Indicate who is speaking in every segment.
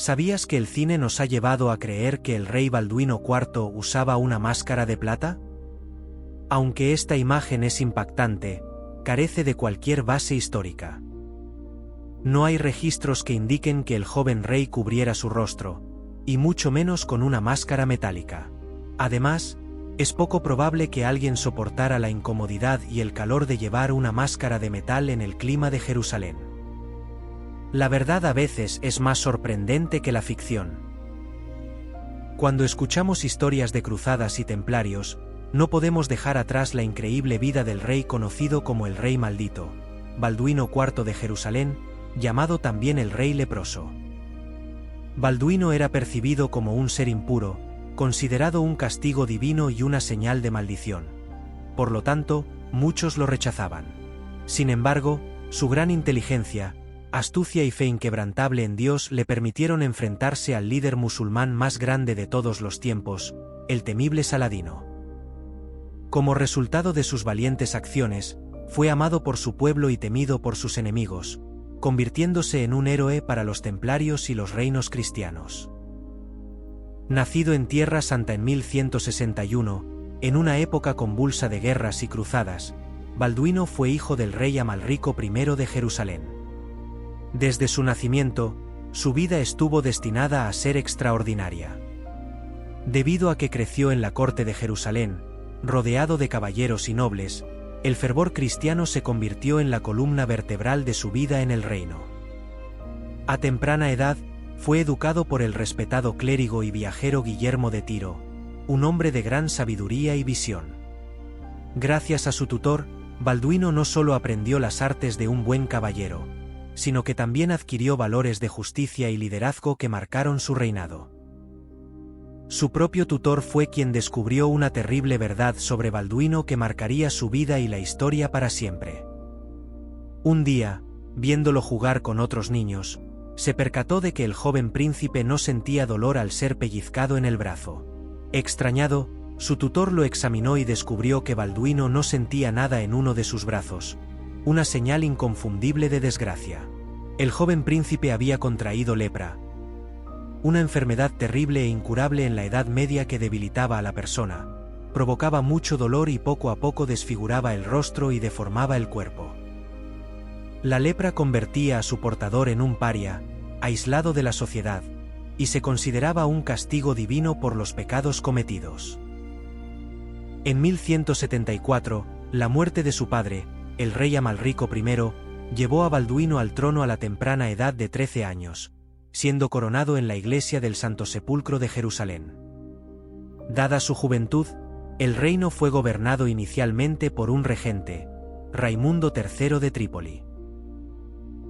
Speaker 1: ¿Sabías que el cine nos ha llevado a creer que el rey Balduino IV usaba una máscara de plata? Aunque esta imagen es impactante, carece de cualquier base histórica. No hay registros que indiquen que el joven rey cubriera su rostro, y mucho menos con una máscara metálica. Además, es poco probable que alguien soportara la incomodidad y el calor de llevar una máscara de metal en el clima de Jerusalén. La verdad a veces es más sorprendente que la ficción. Cuando escuchamos historias de cruzadas y templarios, no podemos dejar atrás la increíble vida del rey conocido como el Rey Maldito, Balduino IV de Jerusalén, llamado también el Rey Leproso. Balduino era percibido como un ser impuro, considerado un castigo divino y una señal de maldición. Por lo tanto, muchos lo rechazaban. Sin embargo, su gran inteligencia, astucia y fe inquebrantable en Dios le permitieron enfrentarse al líder musulmán más grande de todos los tiempos, el temible Saladino. Como resultado de sus valientes acciones, fue amado por su pueblo y temido por sus enemigos, convirtiéndose en un héroe para los templarios y los reinos cristianos. Nacido en Tierra Santa en 1161, en una época convulsa de guerras y cruzadas, Balduino fue hijo del rey Amalrico I de Jerusalén. Desde su nacimiento, su vida estuvo destinada a ser extraordinaria. Debido a que creció en la corte de Jerusalén, rodeado de caballeros y nobles, el fervor cristiano se convirtió en la columna vertebral de su vida en el reino. A temprana edad, fue educado por el respetado clérigo y viajero Guillermo de Tiro, un hombre de gran sabiduría y visión. Gracias a su tutor, Balduino no solo aprendió las artes de un buen caballero, sino que también adquirió valores de justicia y liderazgo que marcaron su reinado. Su propio tutor fue quien descubrió una terrible verdad sobre Balduino que marcaría su vida y la historia para siempre. Un día, viéndolo jugar con otros niños, se percató de que el joven príncipe no sentía dolor al ser pellizcado en el brazo. Extrañado, su tutor lo examinó y descubrió que Balduino no sentía nada en uno de sus brazos, una señal inconfundible de desgracia. El joven príncipe había contraído lepra, una enfermedad terrible e incurable en la Edad Media que debilitaba a la persona, provocaba mucho dolor y poco a poco desfiguraba el rostro y deformaba el cuerpo. La lepra convertía a su portador en un paria, aislado de la sociedad, y se consideraba un castigo divino por los pecados cometidos. En 1174, la muerte de su padre, el rey Amalrico I, llevó a Balduino al trono a la temprana edad de 13 años, siendo coronado en la iglesia del Santo Sepulcro de Jerusalén. Dada su juventud, el reino fue gobernado inicialmente por un regente, Raimundo III de Trípoli.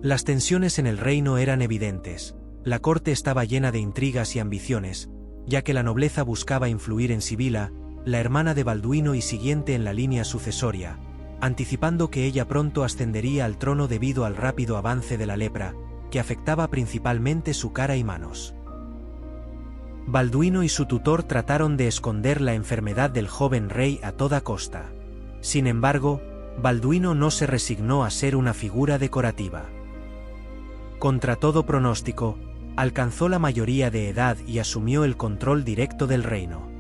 Speaker 1: Las tensiones en el reino eran evidentes, la corte estaba llena de intrigas y ambiciones, ya que la nobleza buscaba influir en Sibila, la hermana de Balduino y siguiente en la línea sucesoria, anticipando que ella pronto ascendería al trono debido al rápido avance de la lepra, que afectaba principalmente su cara y manos. Balduino y su tutor trataron de esconder la enfermedad del joven rey a toda costa. Sin embargo, Balduino no se resignó a ser una figura decorativa. Contra todo pronóstico, alcanzó la mayoría de edad y asumió el control directo del reino.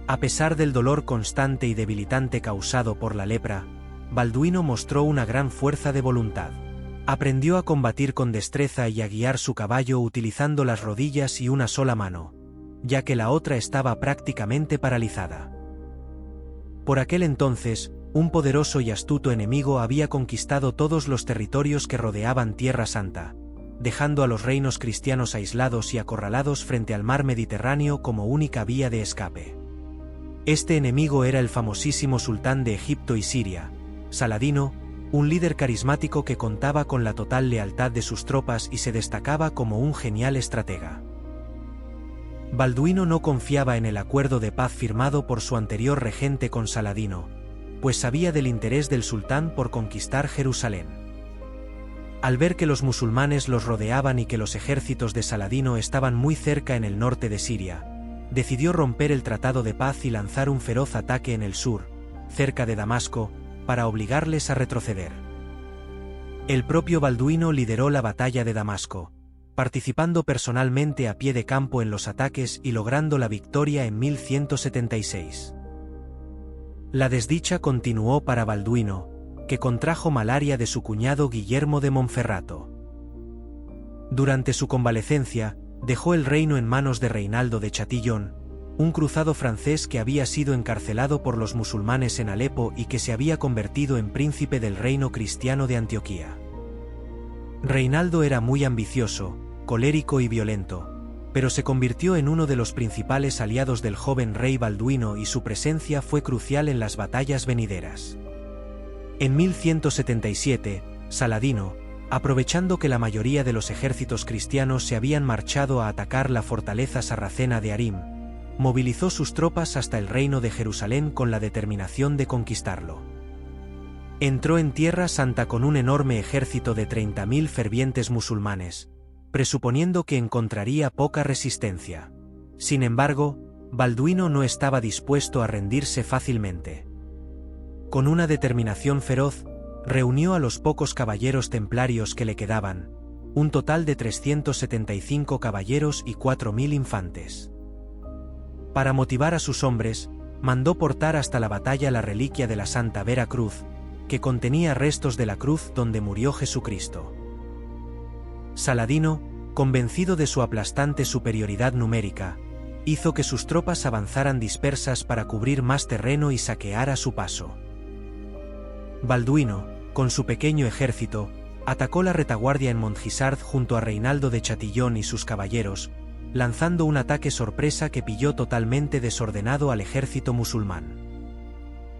Speaker 1: A pesar del dolor constante y debilitante causado por la lepra, Balduino mostró una gran fuerza de voluntad. Aprendió a combatir con destreza y a guiar su caballo utilizando las rodillas y una sola mano, ya que la otra estaba prácticamente paralizada. Por aquel entonces, un poderoso y astuto enemigo había conquistado todos los territorios que rodeaban Tierra Santa, dejando a los reinos cristianos aislados y acorralados frente al mar Mediterráneo como única vía de escape. Este enemigo era el famosísimo sultán de Egipto y Siria, Saladino, un líder carismático que contaba con la total lealtad de sus tropas y se destacaba como un genial estratega. Balduino no confiaba en el acuerdo de paz firmado por su anterior regente con Saladino, pues sabía del interés del sultán por conquistar Jerusalén. Al ver que los musulmanes los rodeaban y que los ejércitos de Saladino estaban muy cerca en el norte de Siria, decidió romper el tratado de paz y lanzar un feroz ataque en el sur, cerca de Damasco, para obligarles a retroceder. El propio Balduino lideró la batalla de Damasco, participando personalmente a pie de campo en los ataques y logrando la victoria en 1176. La desdicha continuó para Balduino, que contrajo malaria de su cuñado Guillermo de Monferrato. Durante su convalecencia, dejó el reino en manos de Reinaldo de Chatillon, un cruzado francés que había sido encarcelado por los musulmanes en Alepo y que se había convertido en príncipe del reino cristiano de Antioquía. Reinaldo era muy ambicioso, colérico y violento, pero se convirtió en uno de los principales aliados del joven rey Balduino y su presencia fue crucial en las batallas venideras. En 1177, Saladino, aprovechando que la mayoría de los ejércitos cristianos se habían marchado a atacar la fortaleza sarracena de Arim, movilizó sus tropas hasta el reino de Jerusalén con la determinación de conquistarlo. Entró en Tierra Santa con un enorme ejército de 30.000 fervientes musulmanes, presuponiendo que encontraría poca resistencia. Sin embargo, Balduino no estaba dispuesto a rendirse fácilmente. Con una determinación feroz, reunió a los pocos caballeros templarios que le quedaban, un total de 375 caballeros y 4.000 infantes. Para motivar a sus hombres, mandó portar hasta la batalla la reliquia de la Santa Vera Cruz, que contenía restos de la cruz donde murió Jesucristo. Saladino, convencido de su aplastante superioridad numérica, hizo que sus tropas avanzaran dispersas para cubrir más terreno y saquear a su paso. Balduino, con su pequeño ejército, atacó la retaguardia en Montgisard junto a Reinaldo de Chatillon y sus caballeros, lanzando un ataque sorpresa que pilló totalmente desordenado al ejército musulmán.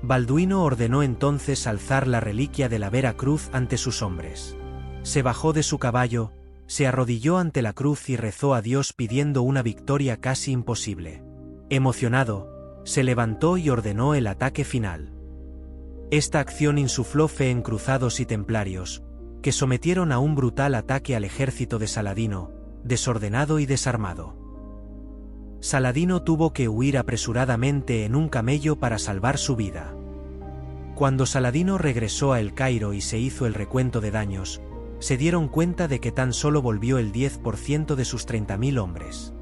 Speaker 1: Balduino ordenó entonces alzar la reliquia de la Vera Cruz ante sus hombres. Se bajó de su caballo, se arrodilló ante la cruz y rezó a Dios pidiendo una victoria casi imposible. Emocionado, se levantó y ordenó el ataque final. Esta acción insufló fe en cruzados y templarios, que sometieron a un brutal ataque al ejército de Saladino, desordenado y desarmado. Saladino tuvo que huir apresuradamente en un camello para salvar su vida. Cuando Saladino regresó a El Cairo y se hizo el recuento de daños, se dieron cuenta de que tan solo volvió el 10% de sus 30.000 hombres.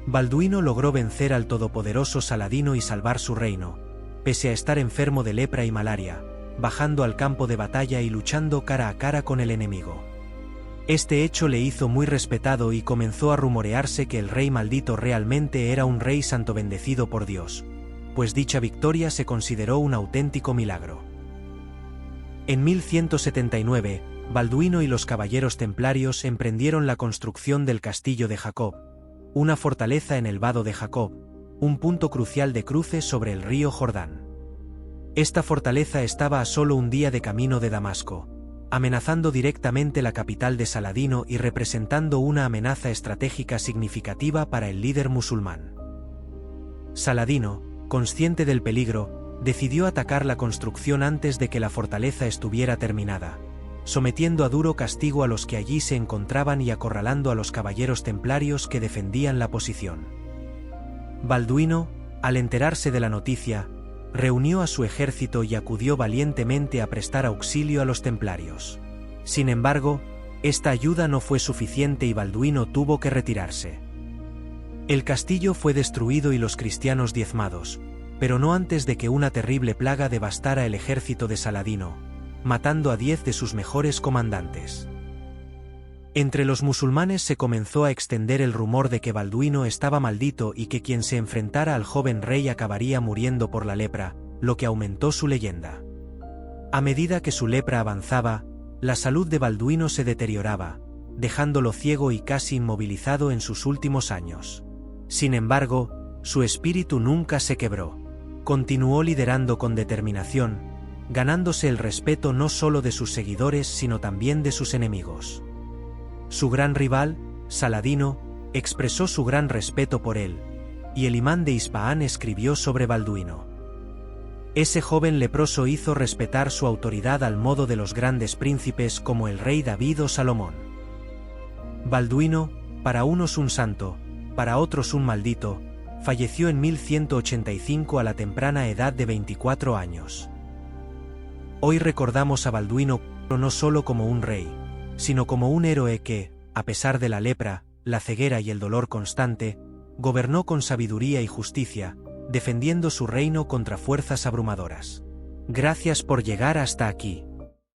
Speaker 1: Balduino logró vencer al todopoderoso Saladino y salvar su reino, pese a estar enfermo de lepra y malaria, bajando al campo de batalla y luchando cara a cara con el enemigo. Este hecho le hizo muy respetado y comenzó a rumorearse que el rey maldito realmente era un rey santo bendecido por Dios, pues dicha victoria se consideró un auténtico milagro. En 1179, Balduino y los caballeros templarios emprendieron la construcción del castillo de Jacob, una fortaleza en el vado de Jacob, un punto crucial de cruce sobre el río Jordán. Esta fortaleza estaba a solo un día de camino de Damasco, amenazando directamente la capital de Saladino y representando una amenaza estratégica significativa para el líder musulmán. Saladino, consciente del peligro, decidió atacar la construcción antes de que la fortaleza estuviera terminada, sometiendo a duro castigo a los que allí se encontraban y acorralando a los caballeros templarios que defendían la posición. Balduino, al enterarse de la noticia, reunió a su ejército y acudió valientemente a prestar auxilio a los templarios. Sin embargo, esta ayuda no fue suficiente y Balduino tuvo que retirarse. El castillo fue destruido y los cristianos diezmados, pero no antes de que una terrible plaga devastara el ejército de Saladino, matando a 10 de sus mejores comandantes. Entre los musulmanes se comenzó a extender el rumor de que Balduino estaba maldito y que quien se enfrentara al joven rey acabaría muriendo por la lepra, lo que aumentó su leyenda. A medida que su lepra avanzaba, la salud de Balduino se deterioraba, dejándolo ciego y casi inmovilizado en sus últimos años. Sin embargo, su espíritu nunca se quebró. Continuó liderando con determinación, ganándose el respeto no solo de sus seguidores sino también de sus enemigos. Su gran rival, Saladino, expresó su gran respeto por él, y el imán de Ispahan escribió sobre Balduino. Ese joven leproso hizo respetar su autoridad al modo de los grandes príncipes como el rey David o Salomón. Balduino, para unos un santo, para otros un maldito, falleció en 1185 a la temprana edad de 24 años. Hoy recordamos a Balduino no solo como un rey, sino como un héroe que, a pesar de la lepra, la ceguera y el dolor constante, gobernó con sabiduría y justicia, defendiendo su reino contra fuerzas abrumadoras. Gracias por llegar hasta aquí.